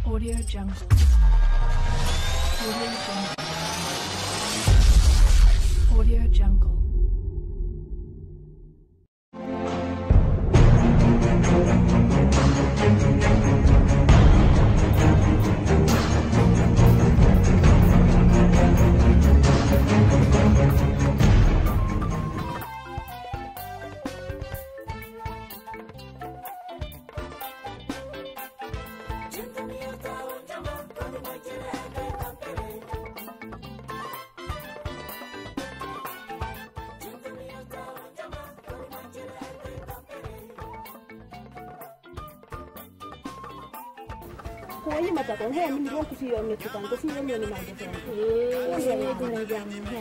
Audio Jungle. Audio Jungle. Kaya mata ko he mi ko si yo mi tukan ko si yo mi ma ko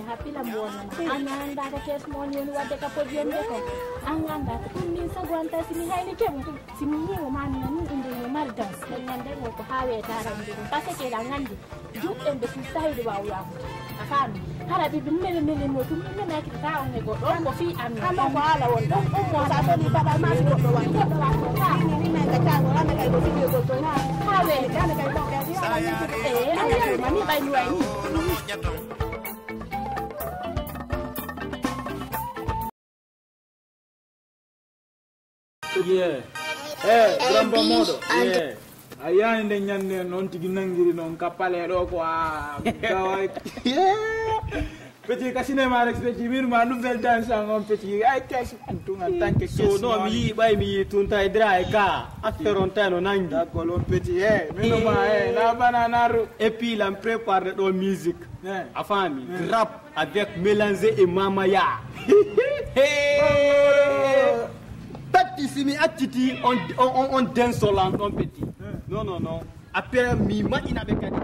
happy la buona anan da ka kes mon yo wa de ka po jende ko angan da ko min sa gwanta si mi hayni ke mo si mi ni o man nan inde mo mardas nan de mo ko hawe taram de pase ke da ngandi ju en de si sai de wa ya afan hara bi mele mele mo tum mi na ki ta on ne go do ko fi am kama ko ala won do mo sa so ni baba ma si do wa ni me ka ta ko la me ka ko si yo ko na hawe ka ne ka ko ka si ay mami bay ni way Yeah. Grandpa modo. Yeah. Aya inde nyande non tigi nangiri non kapale do quoi. Yeah. Petit cinéma rek petit mir ma nouvelle danse en petit ay cash tout en tant que so no mi bay mi tunta idra ka afferontano nangi d'accord on petit mais no ma na banana ru et puis il en prépare de musique afami rap avec mélanger et mamaya Tati simi atiti on danse on petit non après mi ma ina bekadi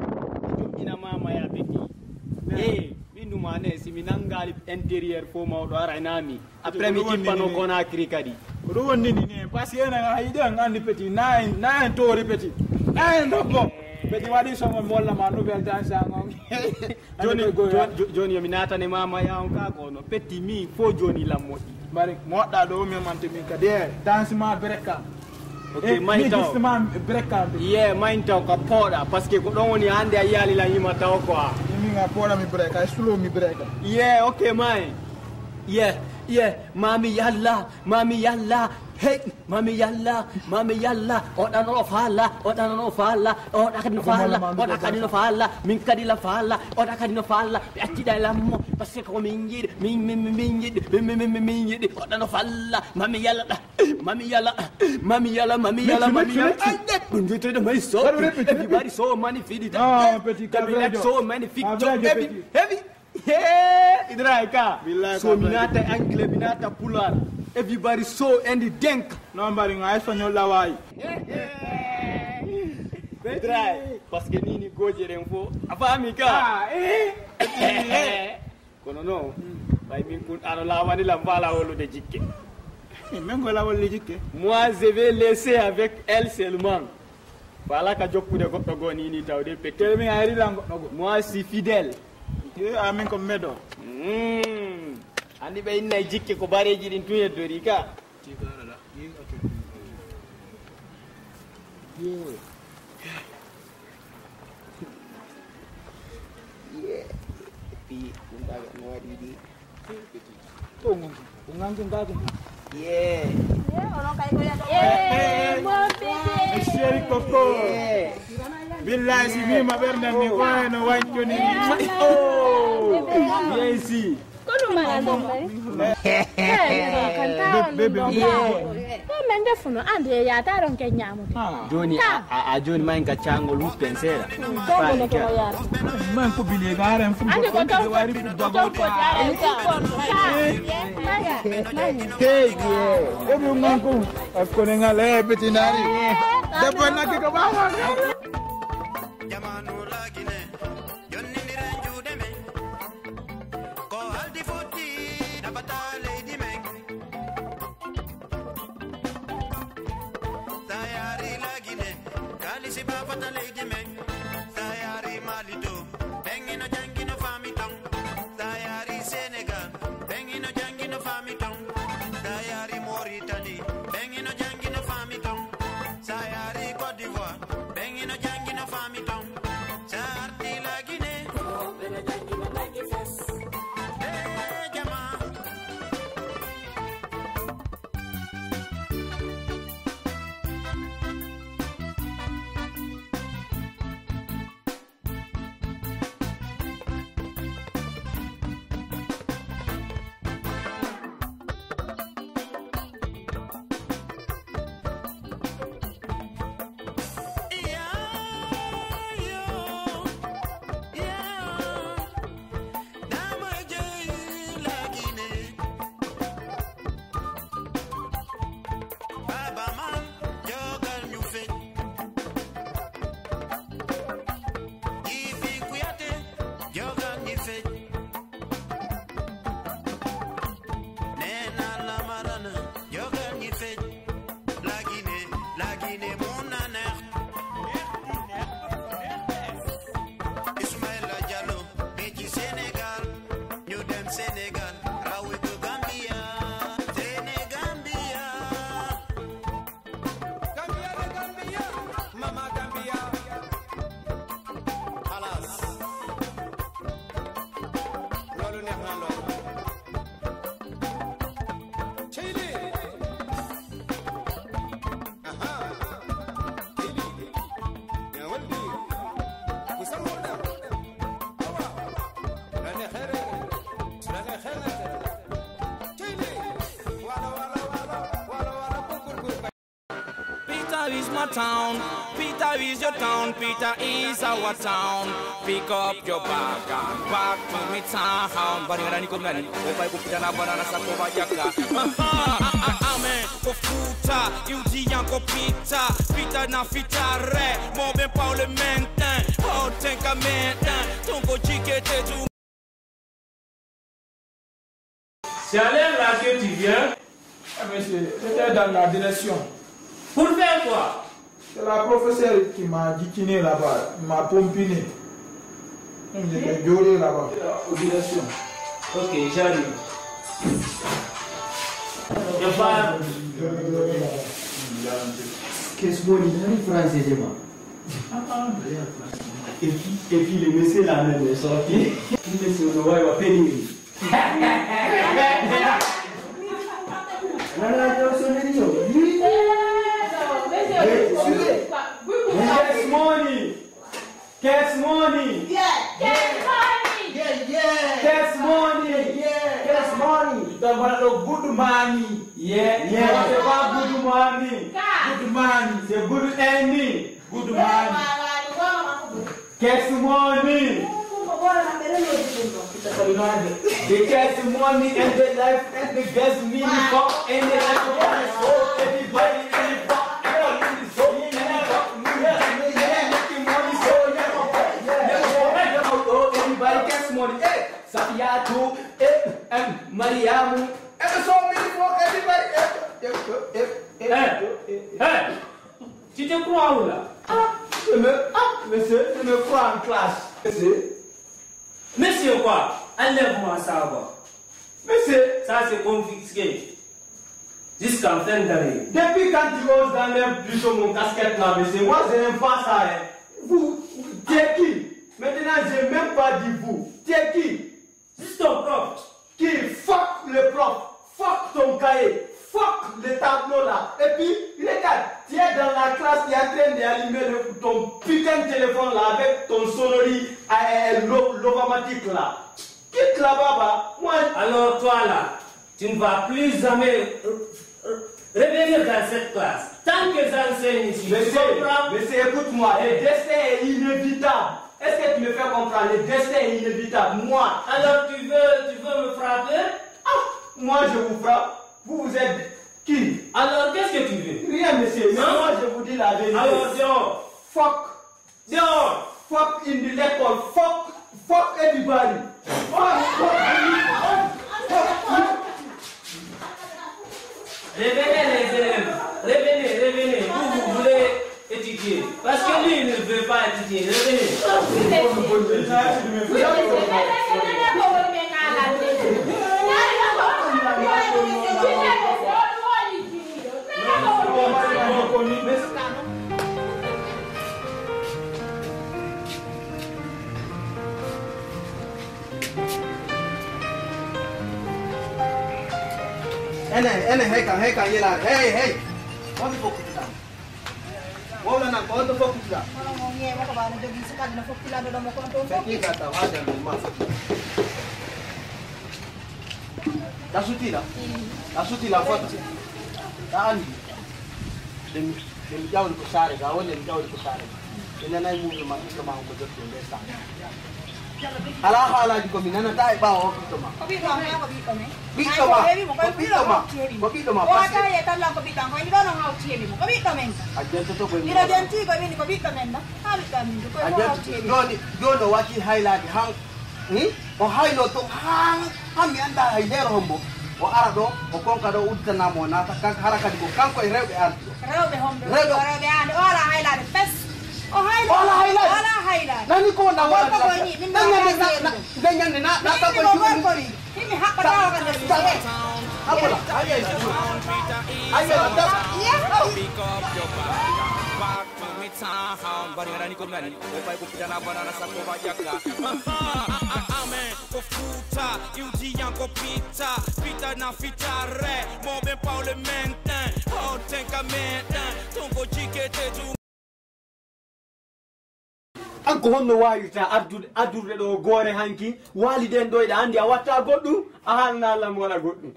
ina mamaya petit Mane siminangali intérieur fo mawdo arainami après mi timpano kona krikadi do wonni ni parce que na hayde ngandi petit na to petit na ndoko petit wadi so mon molla ma nouvelle danse ngom joni yo minata ne mama ya on ka kono petit mi fo joni la modi bari modda do mi mante mi kadi danse ma breka okay maintaw breka yeah maintaw ka poda parce que ko don woni hande ayali la yima taw quoi nga pora mi breka slow mi breka yeah okay mine yeah mami yalla hey mami yalla oda no fala min kadi la fala oda kadi no fala atti da lammo parce que ko min yidi oda no fala mami yalla bunjito de mai so everybody so magnifique petit cabrejo so magnifique heavy yeah idraika so minata anglais minata pular everybody so and denk no mbari nga espagnol la way Bedrai parce que nini gojere mfo afami ka kono no bay min kun aro la wani la mbala wolo de jikke mengo la wolo jikke moi je vais laisser avec elle seulement voilà ka jokku de goddo go nini tawde petel mi ari la goddo moi je suis fidèle amen ko medo andi be inna jikke ko bareji din tuye dori ka pi kundaga ngwadi di tungu ngangu ono kay ko ya chéri coco billahi si mi ma berne ni ko no wancho ni bien si mende funo ande ya taron kenyamu Joni a Joni mainga chango lu pensera tongo ko ya man ko bile garen fu ande ko to wari fu do ko ya ebi ngangu akone ngale betinari debbo nakki ko bawa jamanu lagine jonni ndire juude men ko haldi futti dabata leydi men sayari lagine kalisi babata leydi men sayari malito bengino jangino famiton sayari senegal bengino jangino famiton sayari moritani bengino jangino famiton sayari my town. Peter is your town, Peter is our town. Pick up your bag and back to me town. Banana come nani, opa kupita na banana sakova yaka. Amen. Kofuta, yuji yanko pita, pita na fitare, mobe paule menten, oh tenka menten, tongo chikete tu. C'est à l'air là que tu viens? Monsieur, j'étais dans la direction. Pour faire quoi? C'est la professeure qui m'a diquiné là-bas, m'a pompiné. J'étais violé là-bas, aux directions. Ok, j'arrive. Je parle. Qu'est-ce qu'on dit français, Jema? Et puis le monsieur là même est sorti. Le monsieur le roi va périr. Cash money. Cash money. Yeah. Cash money. Cash money. Good money. Yeah. C'est pas good money. Good money. C'est good ending. Good money. Cash money. The cash money and the life and the gas money for and the life of my soul. Everybody in the box, everybody in the soul. Everybody cash money. Safiatu, Mariamu. So many for everybody. Hey, tu te crois où là? Monsieur, je me crois en classe. Monsieur quoi? Enlève-moi ça va. Monsieur, ça c'est confisqué. Jusqu'en fin d'année. Depuis quand tu oses d'enlever plus sur mon casquette là, monsieur, moi je n'aime pas ça. Hein. Vous, tu es qui? Maintenant je n'ai même pas dit vous. Tu es qui? Juste ton prof. Qui? Fuck le prof. Fuck ton cahier. Fuck le tableau là. Et puis, regarde, tu es dans la classe, tu es en train d'allumer ton putain de téléphone là avec ton sonnerie lovamatique là. Quitte là-bas, moi. Alors toi là, tu ne vas plus jamais revenir dans cette classe. Tant que j'enseigne ici, monsieur, écoute-moi, le destin est inévitable. Est-ce que tu me fais comprendre? Le destin est inévitable. Moi. Alors tu veux me frapper? Ah, moi je vous frappe. Vous êtes qui? Alors qu'est-ce que tu veux? Rien monsieur, mais moi je vous dis la vérité. Alors dehors. Fuck. Dehors. Fuck in the l'école. Fuck everybody. Revenez les élèves. Revenez. Vous voulez étudier. Parce que lui il ne veut pas étudier. Revenez. Hey, what the fuck is that? What the fuck is that? La foto. Tani. Dem jawul ko sare ga wonde jawul ko sare. Ina nay mu ma ko ma ko jotto ndesa. Ala di ko minana tay ba o ko ma. Ko bi ko me. O ata ye tan la ko bi tan ko ni dono ha uti mi. Ko bi ko men. Ajento to ko ni. Ira jenti ko ni ko bi ko men na. Ha bi tan ni ko ha uti mi. Dono wati highlight hang. Ni o highlight to hang mi anda haidero hombo. O arado o konka do udana mo na ta kan harakati ko kanko e rewbe an. Rewbe hombo. Rewbe an. Ola highlight fes. Oh highlight. Nani ko na wala. Nanyane na ta ko ni. Mimi hapa dawa kan ndio. Hapo la. Aye. Pick up your back to me town. Banana ni komnani. Opa kupita na banana sakova yaka. Amen. Kofuta, yuji yanko pita, pita na fitare, mobe paule menten, oh tenka menten, tongo chikete tu. Anko honno wayuta addude do gore hanki waliden do ida andi a watta goddu a halna lam wala goddu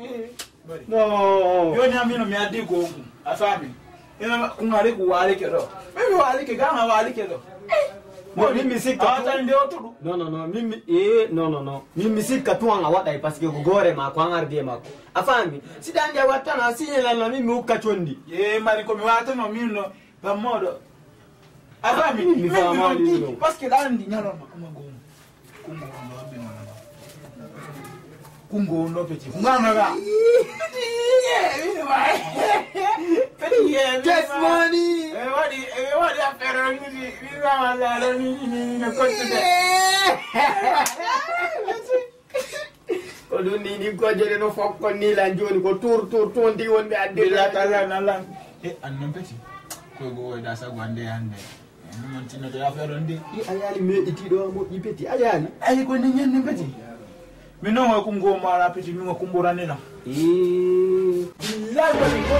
no Yoni amino mi addi go a fami ina kungari kuwali kedo mimi wali ke ganga wali kedo no mimi sika ndio tu no mimi no mimi sika tu anga wada parce que gore ma kwa ngardi ma afami sidandi watana sinyela na mimi ukachondi mari ko mi wata no mino ba modo afami mi fa mali no parce que dandi nyalo ma kungo no peti ngana ga get money wadi afero ni ngama la ni ko tude ko dundi ni ko jere no fokko ni la joni ko tour ndi wonde adde la tala na la annon peti ko go da sa gwande hande non tinno to afero ndi ayali me itido mo ipeti ayali ay ko ni nyen peti mino wa kungo mara peti mi kumbura nena billahi wa kungo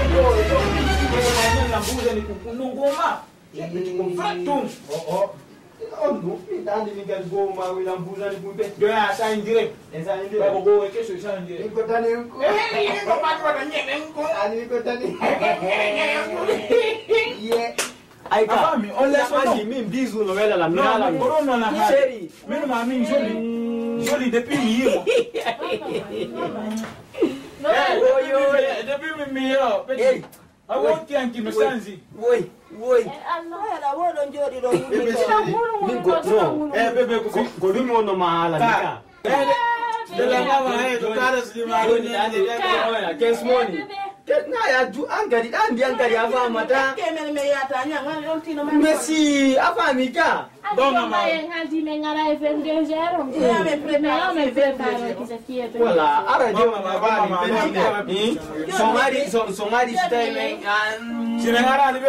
na mbuza ni kunungoma peti ko fratum no ndandi ni gal go ma wi lambuza ni bumbe do ya sa indire ko go ke so sa indire ko tani ko ko patwa na nyene ko ani ko tani ye ai ka afami on laisse maji mimi bizu no wela la minala corona na ha chéri mimi mami joli depuis hier yo depuis mi yo petit awo kianki no sanzi woi Ala wodo njori do mingo no bebe ko dumi ono mahala nika de la mama to kara slimani ni ande ya guess money na ya du angari afa mata kemel me yata nyanga don tino ma Messi afa mika Bonga mai nganti mengara FMD zero. Me preparo kisa kieto. Wala ara je mama bali somari style sinengara ni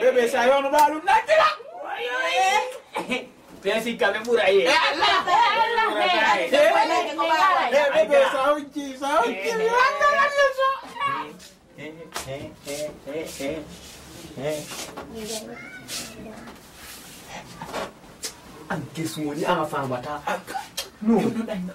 bebe sayo no balu nakira Pensi kame burai bebe sauki angara yeso anche suoni afa mata no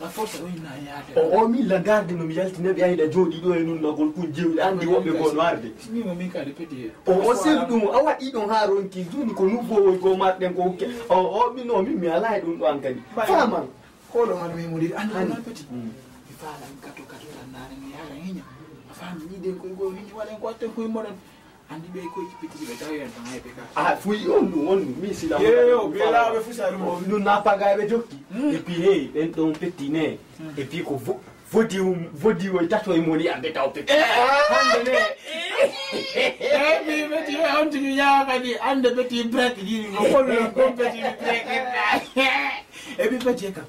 la forza we na ya o mi la garde no mi yalti nabi ayda jodi do en na gol kun jewi andi wobbe ko no arde mi mo min ka répéter o se dum awadi don haron ki duni ko nuvo ko marden ko ke o mi no mi ala dum do ankadi fama ko do man mi mo di andi na petit mi fala mi kato na ni ala hinya afami ni den ko go ni wala ko te ko mo andi be ko petit be tayo en tan peka fui onu mi si la yo bela be fusa mo no na paga be jokki et puis hey en ton petit né et puis ko vodi o tato e moni ande taw pe hande ne mi beti on tu nya ka di ande beti break di ko ko no beti break e bi beti ka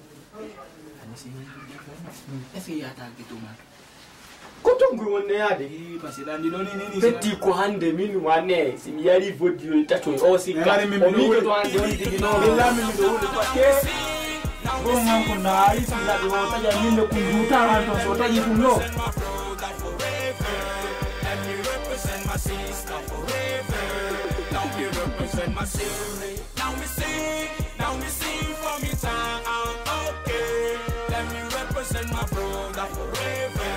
ani si est-ce qu'il y a ta gitu ma kotongu wonne yade parce que landi doni ni petit ko hande min wane si mi yari vodi o tato o si ka mi to ande on tigi no bella mi do wude ko ke ko ngam ko na isi la do ta ya min ko nduta ran to so ta yi kuno Now me sing for me town, okay. Let me represent my brother forever.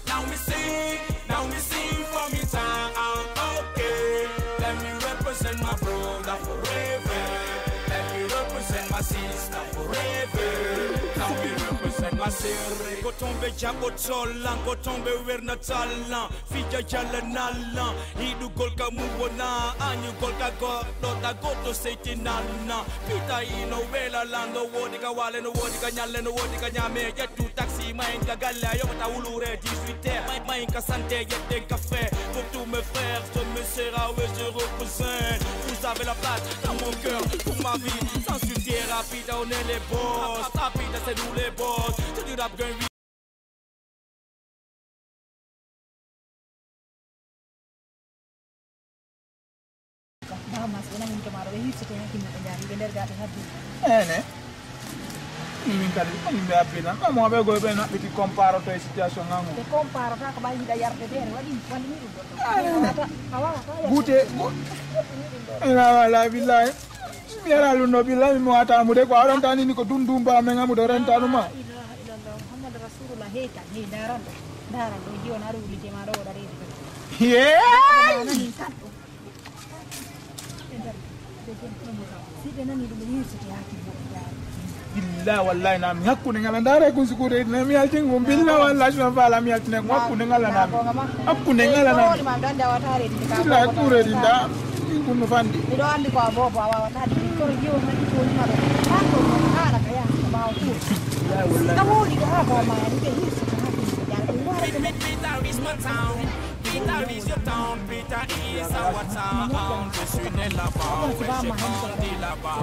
Now me sing for me town, okay. Let me represent my brother forever. Let me represent my sister forever. Now me represent my sister. Go tombe jabo tolan, go tombe werna talan. Fija jala nalan, idu golka muwona, anyu golka go, dota goto seiti nalna. Pita ino wela lando, wodika wale no wodika nyale no wodika nyame. Yetu taxi mainka gala, yokata ulure 18h. Mainka santé, yete café. Pour tous mes frères, je me serai, ouais je représente. Vous avez la place dans mon cœur, pour ma vie. Sans suffire rapide, on est les boss. Rapide, c'est nous les boss. C'est du rap gun. Mas wala min kamaro hit sa kanya kimo kanyari gender gata habi ene Min kadi on be apina ko mo be go be na biti comparo to situation ngango te comparo ka ba hida yarde den wadi ni do bute la billahi yara lu no billahi mo ata mu de ko aron tani ni ko dundumba me ngamu do rentanu ma Muhammad Rasulullah heka ni daran do dio na ruli ke maro dari Billah wallahi na mi hakku ngala ndare ko sukure na mi alti ngum billah wallahi na fala mi alti ngum hakku ngala na hakku ngala na ma ganda watare di ka la ture dinda kunu fandi mi do andi ko bobo awa watare di ko dio na di ko ni ma do ka ko ala ka ya ba o tu la wallahi awoli ko ha ba ma ni ke hisu ka ya ko wa Peter is my town. Peter is your town. Peter is our town. Je suis né là-bas. Ouais, j'ai grandi là-bas.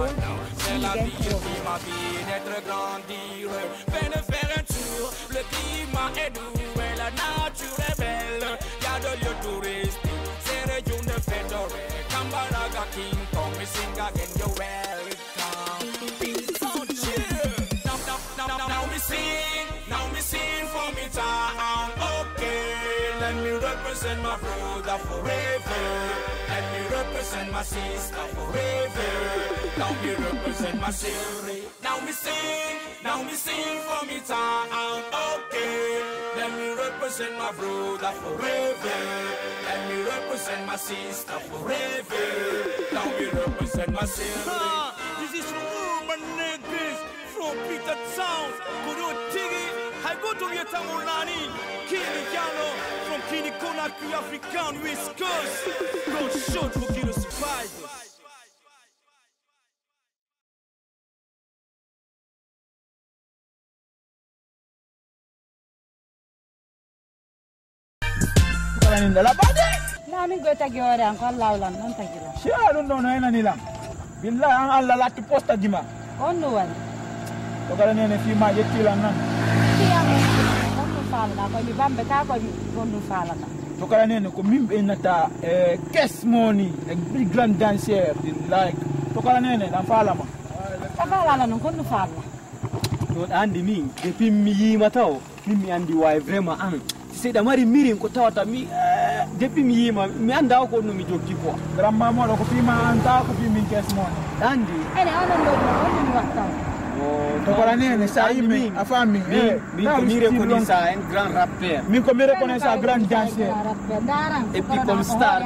C'est la vie qui m'a vie d'être grandir. Venez faire un tour. Le climat est doux et la nature est belle. Y'a de lieux touristiques. C'est région de Fedore. Kambaraga King Kong. We sing again. You're welcome. Peace on chill. Now me sing for me town. Okay, let me represent my brother forever. Let me represent my sister forever. Now me represent my city. Now me sing for me town. Okay, let me represent my brother forever. Let me represent my sister forever. Now me represent my city. This is urban niggas from Peter Town. Kudo Tigi, I go to Yetamulani, Kini Yano, from Kini Konaki African West Coast. Don't shoot for Kino survivors. la bade na mi go tagi ore an ko lawlan non tagi la sha dun don ena ni lam billahi an alla latti posta dima onno wal to kala nene fi ma jetti lan nan onno fala ko mi bambe ka ko onno fala na to kala nene ko mimbe nata cash money e big grand dancer like to kala nene dan fala ma fala la non onno fala to andi mi depuis mi yima taw mi andi way vraiment an c'est da mari mirin ko tawata mi depuis mi yima mi anda ko no mi jokki ko gramma mo ko fi ma anta ko fi min cash money andi ene onon do mi watta to kala nene sa yimi afami mi ko mi reconnaît ça un grand rappeur mi ko mi reconnaît ça grand dancer et puis comme star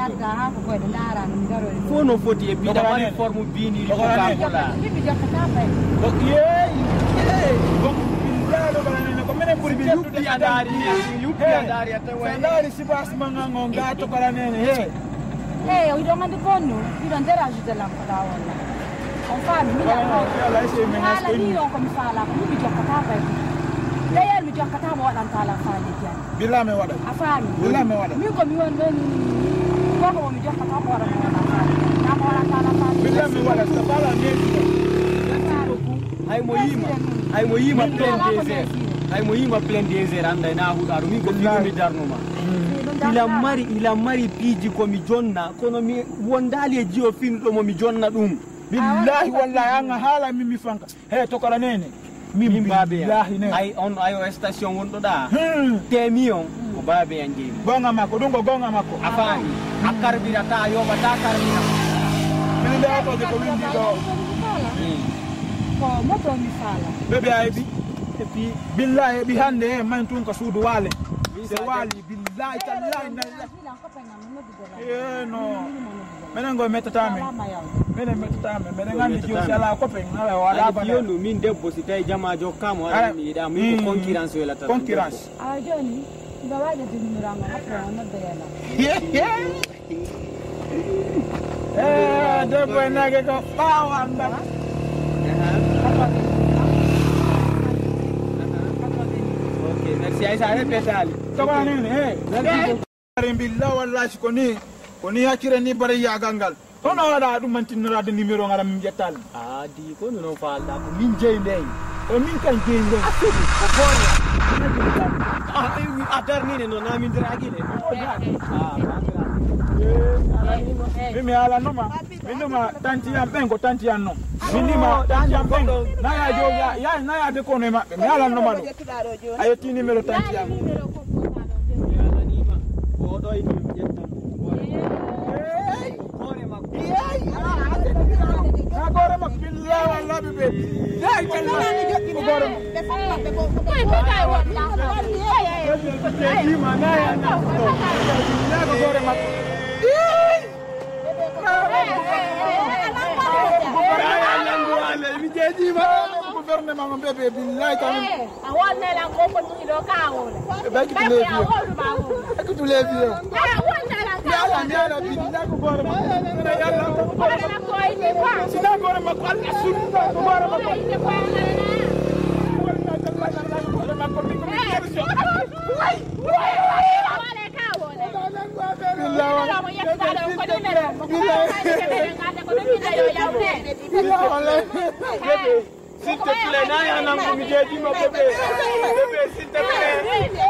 faut no foti et puis da mari forme bini ko ka ko la donc ko menen buri bi yuppi adari atawai sibas mangango ngato kala nene o do ngandi konno mi don dera ajute la ko da wala on fami mi da ko ala ni on ko mi fala ko mi jokkata fa dayal mi jokkata mo wadan tala fali jan billah me wada afami billah me wada mi ko mi won non ko mi jokkata ko wadan mo fali na mo wadan tala fali billah me wada sa bala ne ay mo yima plein désert ay mo yima plein désert anda na hudaru mi ko mi darnuma ila mari piji ko mi jonna kono mi wondali e jio fin do mo mi jonna dum billahi wallahi anga hala mi fanka to kala nene min billahi ne ay on ayo station wondo da temion ko babe anje gonga mako dungo gonga mako afani akarbira ta yo bata karbira min da ko ko windi do ko moto mi fala bebe aybi et puis billahi bi hande man tun ko suudu wale se wali billahi tallahi na no menen go metatame menen ngandi jo sala ko pen ala wala ba yo no min debbo si tay jamajo kamo ala mi da mi ko concurrence wala ta concurrence joni ba waje diniranga hapra na bela debbo nage ko bawanda okay merci ay sa répéter ali to ba nene billah wallahi koni hakire ni bare ya gangal ono wada dum mantinira de numéro ngara min jettal di ko no falda ko min jey ley o min kan jey ley ko bore atar ni no na min dragi ne mi ala no ma Minuma tanti yam bengo tanti yanno. Minima tanti yam bengo. Na ya joga ya na ya de kono ma. Me ala no mano. Ayo ti numero tanti yam. Yalla ni ma. Odo ini jetta. Na gore mak billahi wallahi be. Ya jalla ni jotti gore. Di mana ya na. Na gore mak. Gouvernement mon bébé billahi quand même. Awon ne la ko ko tu do ka awon. Ba ki tule bi. Ba ki tule bi. Awon ne la ka. Yalla yalla billahi ko gore ma. Yalla ko gore ma. Ko ite kwa. Sina gore ma ko Allah sunna ko gore ma. Ite kwa na. Wala talla la gore ma ko mi ko mi kerso. Wai. Wala ka awon. Billahi Mo yakta do ko do ne. Billahi bébé. S'il te plaît, n'a rien à me dire, dis-moi bébé. Bébé, s'il te plaît. Bébé,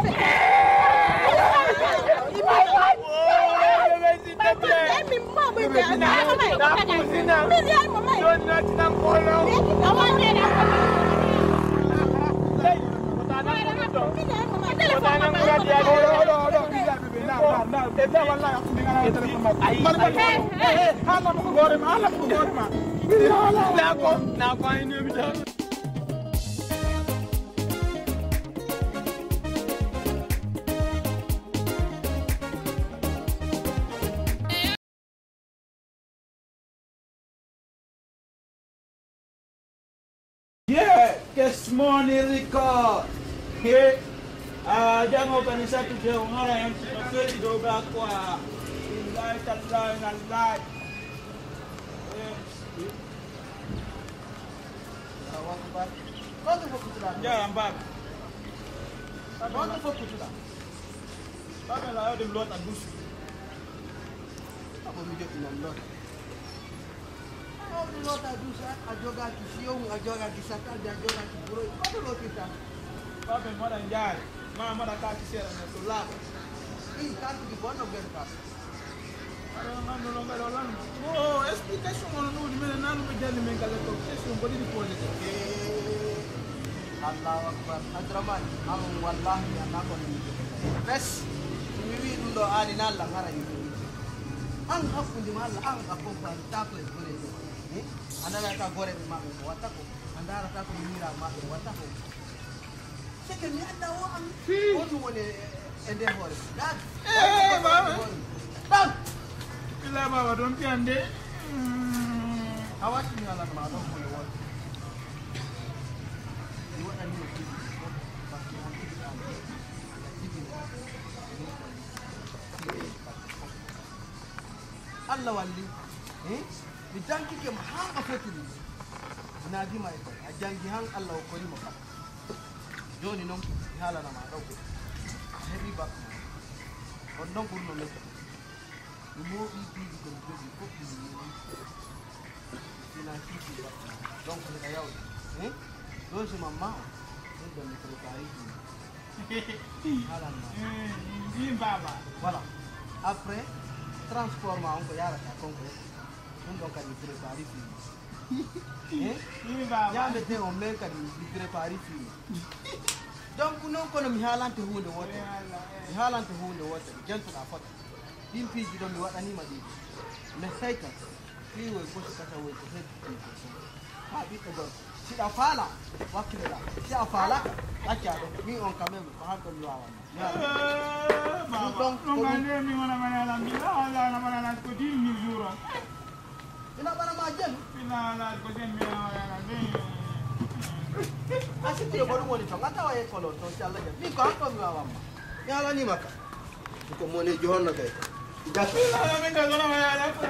s'il te plaît. Bébé, yeah, guess money record. Here, jangan organisasi dia orang yang sudah didoba kuah. Light. Quanto vou continuar? Ya, ambak. Quanto vou continuar? Sabe lá eu de lot a bus. Ako medyo tinamlot. Ako lot a bus a jogar que siung, a jogar que sacar, a jogar que buroi. Quanto lot kita? Sabe moda njai. Mama da ka kisera na sulaba. Ih, tanto que bom não ver cá. Oh, explication on no di mena nanu be jani men kala to question body di pole de Allahu Akbar Adraman am wallahi anako ni bes mi wi dum do ani nalla ngara ni an hakku di malla an akko pa tapo gore ni andara ka gore mi ma ko watako andara ka ko mira ma ko watako seke mi anda o am wonu woni ende hore dad dad ila baba don piande awati ni ala ma don ko won ni wona ni Allah walli mi janki ke ma ha fotini na di mai ko a jangi han Allah ko ni mo ka joni non hala na ma do ko hebi ba on don ko no le mo ipi ko do di ko ni ina kiti ba donc le kayaw do si mamma do do mi ko kai hala na ni baba voilà après transforma on ko yara ka kon ko on do ka ni prepare fi ni baba ya me te on men ka ni prepare fi donc non ko no mi halante hunde wote mi halante hunde wote jantu na fota din piji do mi wadani ma di le sayka fi wo ko kata wo ko heddi ha bi ko si da fala wakila si afala acha do mi on kamem ko ha ko lawa donc non ngane mi wana mana la mi ala na mana na ko di mi jura ina bana ma jen ina la ko den mi ala na ni asiti ko woni to ngata wa e ko lo to Allah ja mi ko ha ko lawa ma ya la ni maka ko mo ne johono kay gato ala mi ka gona ma ala ko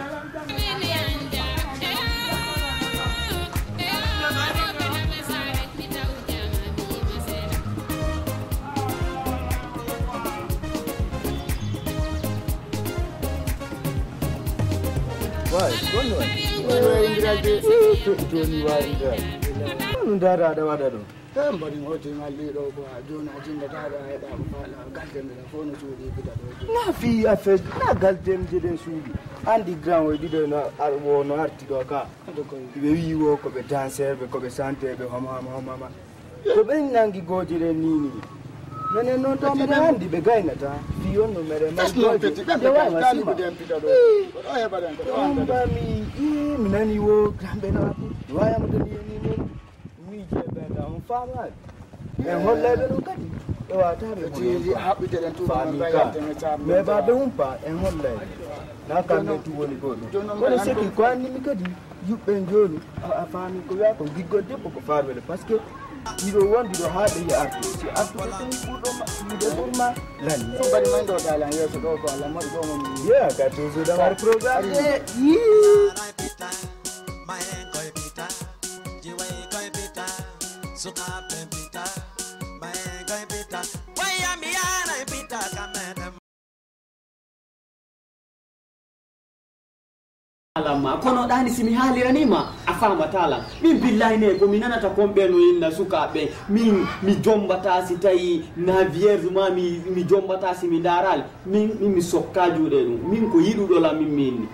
Why? Kono. Toni wa inda. Kono dada da wada do. Tambari ngoti ngali do ko jona jinda dada ya da fala galden da fono sudi bida do. Na fi afes na galden jiden sudi. andi grand o dido no arwo no arti do ka be wiwo ko be dancer be ko be sante be homa ko be nangi gojire nini nene no to me andi be gaina ta fiyo no mere ma goji de wa kali ko dem pita do o he badan ko anda mi nani wo grambe na wa ya mo ni mi je be da on fama e holle be no kadi do wa ta be ji habi de tu ba ba ya te me ba be umpa e holle na ka me tu woni ko ko se ki kwa ni mi kadi yu ben jonu afami ko ya ko gigo de ko farwele parce que iro wondi do haade ya artu si artu ko do ma de burma lan so bari man do dalan yeso do ko ala mo do mo ya ka to so da war program yi alama kono dani simi hali ranima afamba tala min billahi ne ko minana ta kombe no inna sukabe min mi jombata si tayi na vierge ma mi jombata si mi daral mi sokkaju de dum min ko yidudo la min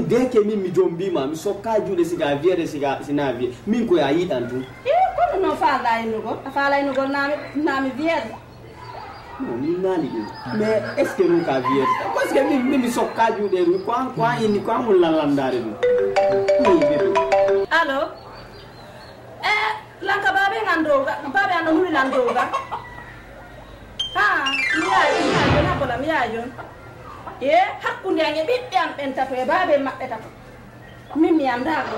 deke mi jombi ma mi sokkaju de siga vierge siga sinavi min ko ya yidan tu ko no fala ino go na mi vierge non mi nani mais est-ce que nous ka vierge parce que mi sokkaju de dum kwa yini kwa mun landare dum allo lanka babe ngandoga babe ando nuri landoga ha mi na bola mi ajo hakkunde ange bibbe am ben tato e babe mabbe tato mi andago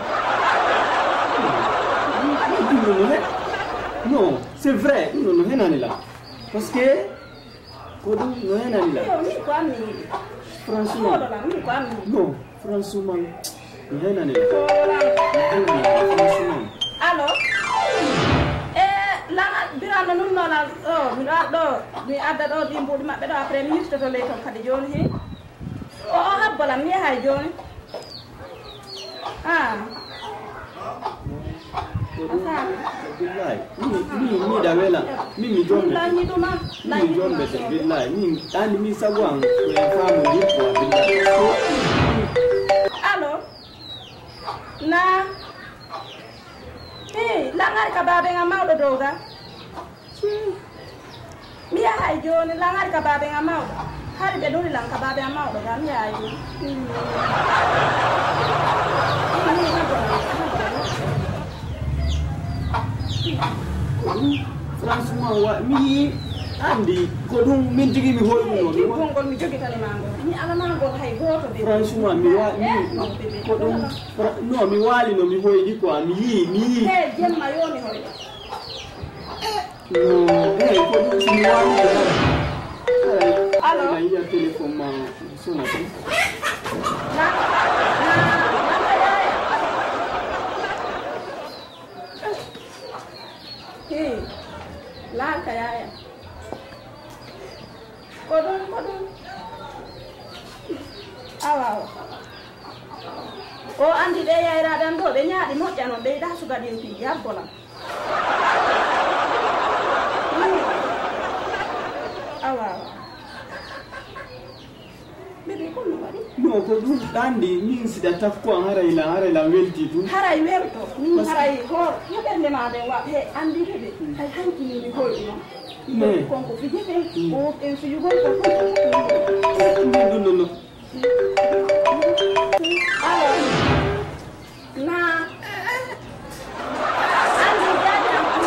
non c'est vrai non henani la parce que ko dum no henani la franchement non franchement no henani la allo lana birana nun nona mi do mi adda do dimbudi mabbe do après mi to le ton kadi joni he o habbala mi hay joni billahi mi da wela mi jombe mi jombe billahi mi tani mi sagwan ko ya famu dipo billahi allo na langar ka babe nga mawdo doga mi ya hay joni langar ka babe nga mawdo hari be doni lang ka babe nga mawdo ga mi ya hay franchement wa mi andi ko dum min tigi mi hoyi no mi gongol mi jogi tani mango mi ala mango hay goto be franchement mi wa mi ko dum no mi wali no mi hoyi di quoi mi jemma yoni hoyi no ko dum si mi wali allo ya téléphone ma sona lan kaya kodon awa o andi de yayra dan do be nyaadi mojjano de da suga din fi yabbola awa bebe ko no wadi no ko dum dandi min sida taf ko harayla welti tu haray welto min haray hor yobende ma de wa he andi bebe ay hanki ni hoy no konko fi jefe o en fi yugo ko no alo na andi jadi am ko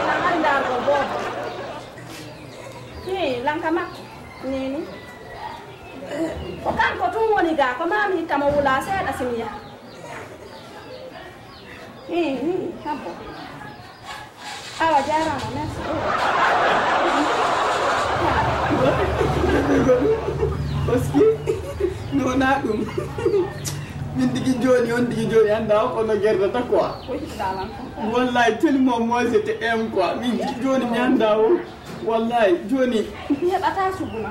na anda ko bobo langkama nini ko kanko tun woni ga ko mami tama wula seeɗa simi yaha habbo awa jarama merci parce que no na ɗum min digi joni on digi joni anda ko no gerdata quoi wallahi tellement moi j'étais aime quoi min digi joni mi anda o wallahi joni mi heɓata suguna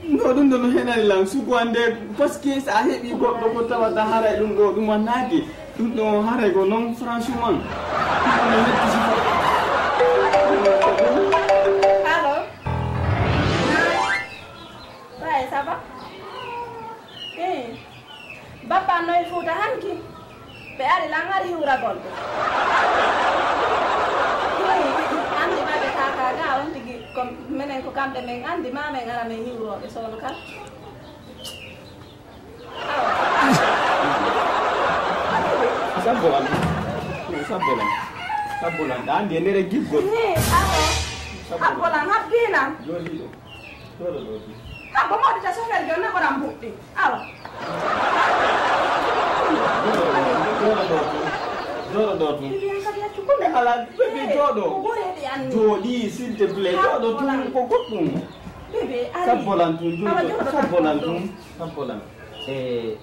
no ɗum ɗo no henani lan sugande parce que sa heɓi goɗɗo ko tawata haray ɗum ɗo ɗum wannaki ɗum ɗo haray ko noon franchement ɗum no metti allo ouais ça va Bappa no il futa hanki. Be ari langari hura gol. Andi ma be taka ga on tigi kom menen ko kambe men andi ma men ara men hiro be solo kal. Sambolan andi nere giggo. Sambolan habina. Joli. Apa mau dicasih dari gana orang bukti? Apa? Jodo. Ala bebe jodo. Jodi s'il te plaît. Jodo tu ko gotum. Bebe ali. Sambolan tu.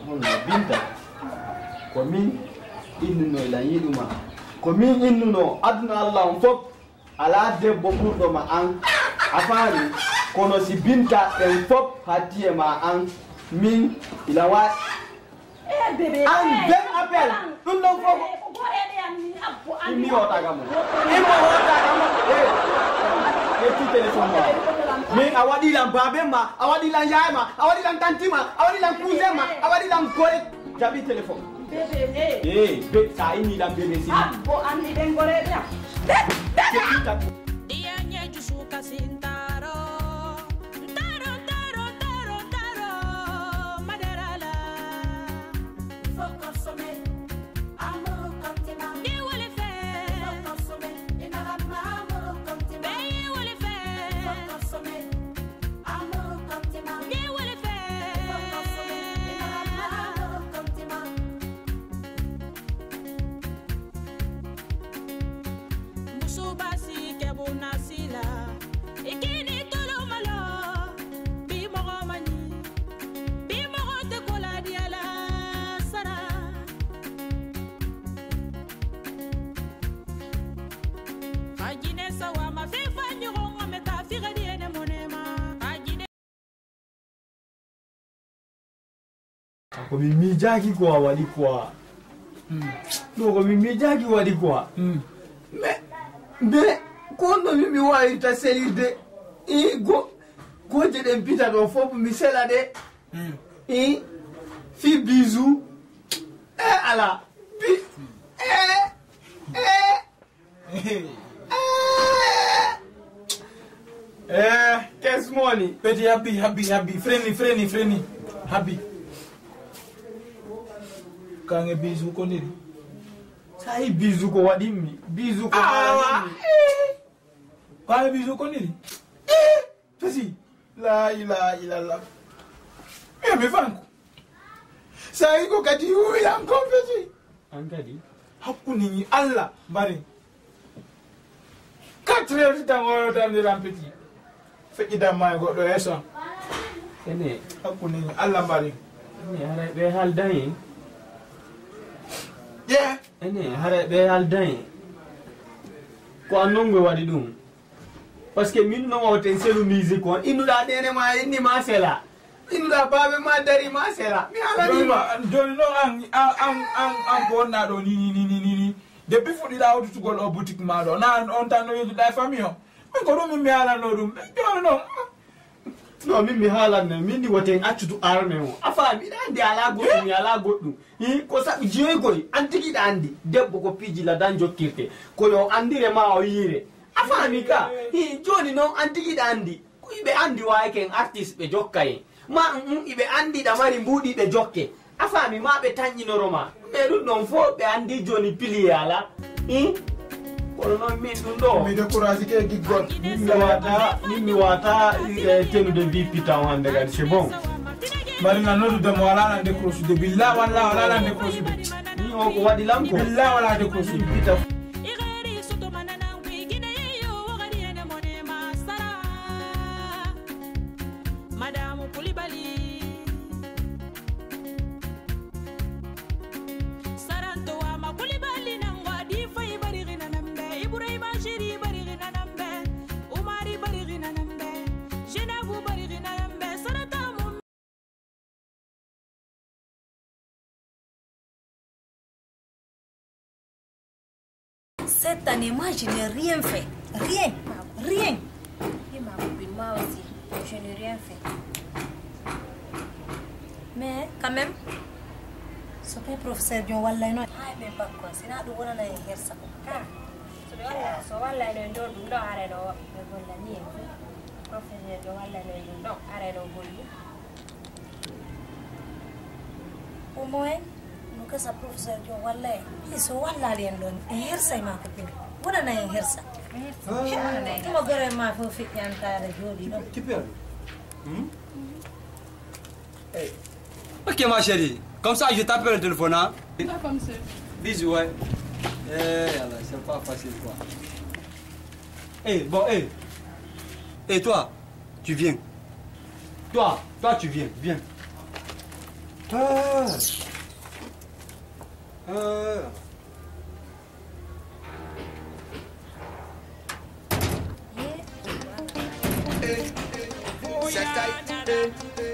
Hono binta. Komin innu no la yiduma. Komin innu no aduna Allah on fop ala debbo burdo ma an afari kono si binta en fop hatie ma an min ilawa bebe an ben appel dum no fop mi wota gamo ti téléphone ma min awadi lan babe ma awadi lan yaay ma awadi lan tanti ma awadi lan cousin ma awadi lan kore jabi téléphone bebe be sa ini lan bebe si abo andi den gore dia dia nyeju suka sintaro taro maderala fokosome amoro kontima ni wole fe fokosome ina ramma amoro kontima ni wole fe fokosome amoro kontima ni wole fe fokosome ina ramma amoro kontima musubasi kebuna sila ikini tolo malo bi mogo mani bi mogo te kola diala sara fajine sawa ma fe fanyo ngame ta figa diene monema fajine ko mi jagi ko wali ko no ko mi jagi wali ko mais kono mi wawi ta selide go je den pita do fop mi sela de fi bisou ala bi cash money Petit happy, friendly, happy. Kange bizu ko niri. sai bisou ko wadimi bisou ko Kange bizu ko niri. Pesi, la ilaha illallah. Me fanko. Sai ko kati uya ko pesi. angadi Hakuni Allah bari. 4 heures tan o tan de rampeti. Feki damma go do eso. ene Hakuni Allah bari. ni hare be haldayi Yeah. ene hare be haldayi ko annongwe wadi dum parce que min no woten selu musique ko inuda dene ma inni ma sela inuda babe ma dari ma sela mi ala ni ma Joni no an ko na do ni. Depuis fudi la wutu gol o boutique ma do na on tan no yedu da famille o. Mi ko dum mi ala no dum. Joni no. no min mi haalanne min ni woten accutu arme o afa mi andi ala goɗɗum mi ala goɗɗum ko saɓi jeegoy an tigiɗa andi debbo ko piiji la dan jokkirte koyo andire ma o yiire afami ka joni noon an tigiɗa andi ko iɓe andi wayken artiste ɓe jokka en ma iɓe andi ɗa mari mbuuɗiɓe jokke afami ma ɓe tañƴinoroma mais ɗum ɗon fo ɓe andi joni piliye ala kono noon min ɗum ɗo Mi décourage ke giggol. min mi wata tenude mbi pitan hande kadi c'est bon Bari na nodu de mo wala na décroche de billah wala na décroche de. ni o ko waɗi lam ko Billah wala décroche de. pita igeri suto manana wigine yo gadi ene monema sara Madame Koulibaly Saranto wa ma Koulibaly nangwa di fay bari gina nambe Ibrahima Chiri bari gina nambe Umari bari gina nambe Jenabu bari gina nambe Sarata mu Cette année, moi, je n'ai rien fait. Rien. Rien. Et ma copine, moi aussi, je n'ai rien fait. Mais quand même, So pe professeur John wallahi no hay be bakko sina do wona na hersa ko So wallahi no ndo dum do are do be golla ni professeur John wallahi no dum do are do golli o moy no ka sa professeur John wallahi so wallahi en don hersa ma ko pe wona na hersa mo gore ma fo fit yantare jodi no Ok ma chérie, comme ça je t'appelle le téléphone hein. D'accord, monsieur. Bisous ouais. C'est pas facile quoi. Bon toi, tu viens. Toi tu viens, viens.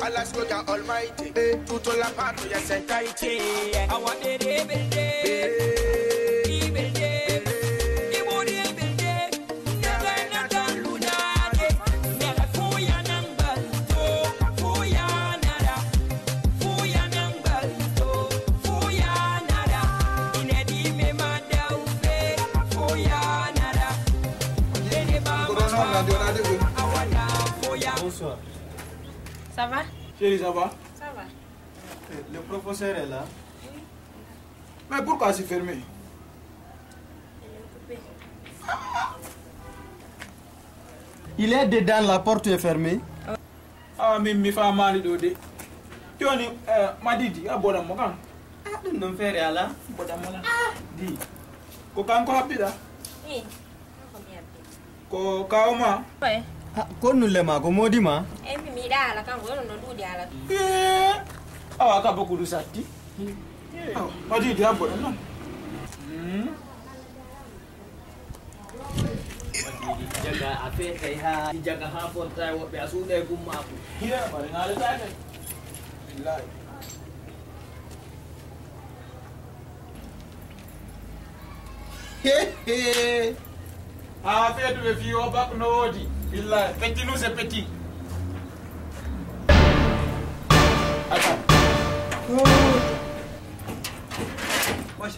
Allah's God Almighty, tutto la parte ya sentaiti. I want the Bonsoir. Ça va? Chérie, ça va? Ça va. Le professeur est là. Oui. Mais pourquoi c'est fermé? Il est dedans, la porte est fermée. Ah, mais mi fa mali do de. Tioni madidi aboda mo kan. Non faire ala. Boda mo la. Di. Ko kan ko habida. Oui. Ko kauma. Ouais. Ko nulle ma ko modi ma. Empi mi da ala kan wono no dudi ala. Ah, ka boku du satti. Madidi aboda non. Jaga ape kai ha jaga ha porta wo be asu de gumma ko. Hira bare ngale ta ke. Billahi. Ah, fais de vie au bac nodi. Billahi, petit nous c'est petit. Attends. Moi,